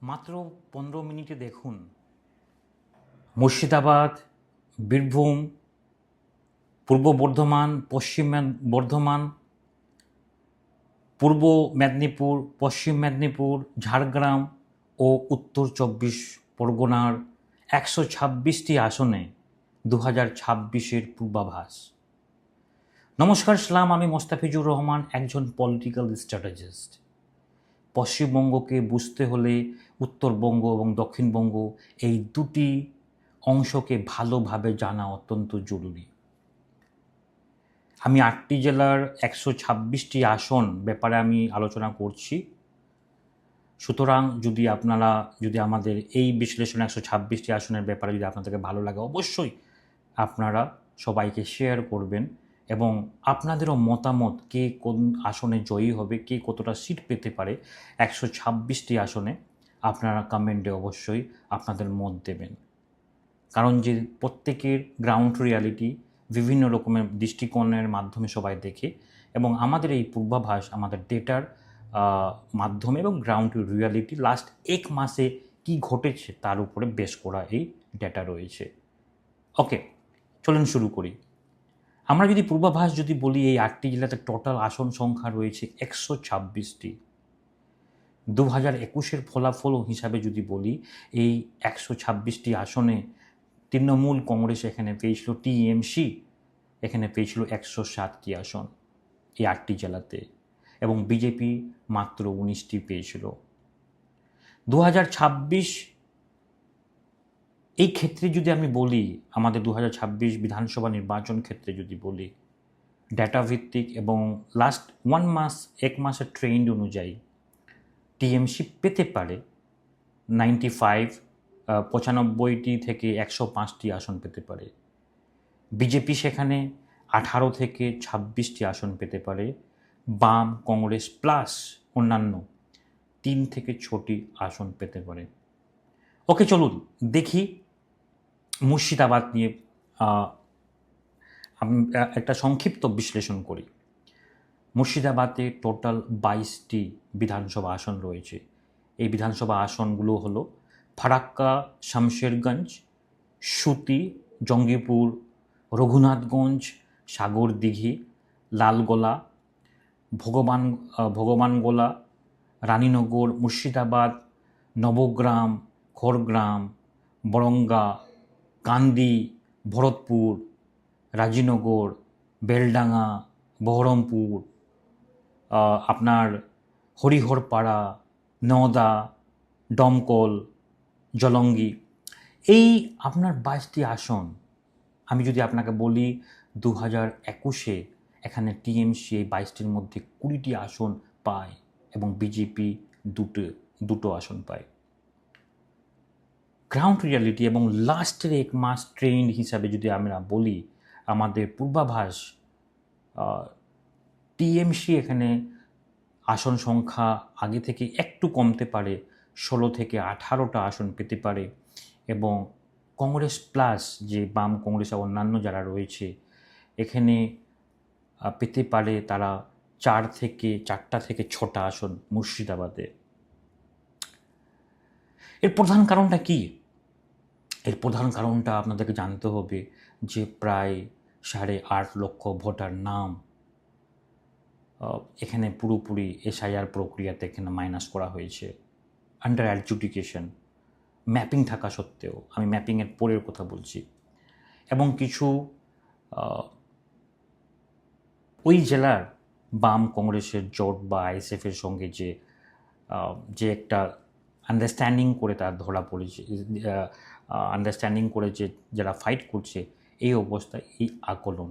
মাত্র 15 মিনিটে দেখুন মুর্শিদাবাদ, বীরভূম, পূর্ব বর্ধমান, পশ্চিম বর্ধমান, পূর্ব মেদিনীপুর, পশ্চিম মেদিনীপুর, ঝাড়গ্রাম ও উত্তর 24 পরগনার 126টি আসনে 2026-এর পূর্বাভাস। নমস্কার, সালাম। আমি মোস্তাফিজুর রহমান, একজন পলিটিক্যাল স্ট্র্যাটেজিস্ট। পশ্চিমবঙ্গকে বুঝতে হলে উত্তরবঙ্গ এবং দক্ষিণবঙ্গ এই দুটি অংশকে ভালোভাবে জানা অত্যন্ত জরুরি। আমি 8টি জেলার 126টি আসন ব্যাপারে আমি আলোচনা করছি। সুতরাং যদি আমাদের এই বিশ্লেষণ 126টি আসনের ব্যাপারে যদি আপনাদেরকে ভালো লাগে, অবশ্যই আপনারা সবাইকে শেয়ার করবেন এবং আপনাদেরও মতামত, কে কোন আসনে জয়ী হবে, কে কতটা সিট পেতে পারে 126টি আসনে, আপনারা কমেন্টে অবশ্যই আপনাদের মত দেবেন। কারণ যে প্রত্যেকের গ্রাউন্ড রিয়ালিটি বিভিন্ন রকমের দৃষ্টিকোণের মাধ্যমে সবাই দেখে এবং আমাদের এই পূর্বাভাস আমাদের ডেটার মাধ্যমে এবং গ্রাউন্ড রিয়ালিটি লাস্ট 1 মাসে কি ঘটেছে তার উপরে বেস করা এই ডেটা রয়েছে। ওকে, চলুন শুরু করি। আমরা যদি পূর্বাভাস বলি, এই 8টি জেলাতে টোটাল আসন সংখ্যা রয়েছে 126টি। 2021-এর ফলাফল হিসাবে যদি বলি, এই 126টি আসনে তৃণমূল কংগ্রেস এখানে পেয়েছিল, টিএমসি এখানে পেয়েছিল 107টি আসন এই 8টি জেলাতে, এবং বিজেপি মাত্র 19টি পেয়েছিল। 2026 এই ক্ষেত্রে যদি আমি বলি, আমাদের 2026 বিধানসভা নির্বাচন ক্ষেত্রে যদি বলি, ডেটা ভিত্তিক এবং লাস্ট 1 মাসের ট্রেন্ড অনুযায়ী টিএমসি পেতে পারে 95 থেকে 105টি আসন পেতে পারে। বিজেপি সেখানে 18 থেকে 26টি আসন পেতে পারে। বাম, কংগ্রেস প্লাস অন্যান্য 3 থেকে 6টি আসন পেতে পারে। ওকে, চলুন দেখি মুর্শিদাবাদ নিয়ে আমি একটা সংক্ষিপ্ত বিশ্লেষণ করি। মুর্শিদাবাদে টোটাল 22টি বিধানসভা আসন রয়েছে। এই বিধানসভা আসনগুলো হলো ফারাক্কা, শামশেরগঞ্জ, সুতি, জঙ্গিপুর, রঘুনাথগঞ্জ, সাগরদিঘি, লালগোলা, ভগবানগোলা, রানীনগর, মুর্শিদাবাদ, নবগ্রাম, খড়গ্রাম, বরঙ্গা, কান্দি, ভরতপুর, রাজীনগর, বেলডাঙ্গা, বহরমপুর, আপনার হরিহরপাড়া, নওদা, দমকল, জলঙ্গি। এই আপনার 22টি আসন। আমি যদি আপনাকে বলি 2021-এ এখানে টিএমসি এই 22টির মধ্যে 20টি আসন পায় এবং বিজেপি দুটো আসন পায়। গ্রাউন্ড রিয়ালিটি এবং লাস্টের 1 মাস ট্রেন্ড হিসাবে যদি আমরা বলি, আমাদের পূর্বাভাস টিএমসি এখানে আসন সংখ্যা আগে থেকে একটু কমতে পারে, 16 থেকে 18টা আসন পেতে পারে, এবং কংগ্রেস প্লাস যে বাম কংগ্রেস অন্যান্য যারা রয়েছে এখানে পেতে পারে তারা 4টা থেকে 6টা আসন মুর্শিদাবাদে। এর প্রধান কারণটা কি? এর প্রধান কারণটা আপনাদেরকে জানতে হবে যে প্রায় 8.5 লক্ষ ভোটার নাম এখানে পুরোপুরি এসআইআর প্রক্রিয়াতে এখানে মাইনাস করা হয়েছে, আন্ডার অ্যাডজুডিকেশন, ম্যাপিং থাকা সত্ত্বেও। আমি ম্যাপিংয়ের পরের কথা বলছি। এবং কিছু ওই জেলার বাম কংগ্রেসের জোট বা আইএসএফের সঙ্গে যে একটা আন্ডারস্ট্যান্ডিং করে তার ধরা পড়েছে, আন্ডারস্ট্যান্ডিং করে যে যারা ফাইট করছে, এই অবস্থায় এই আকলন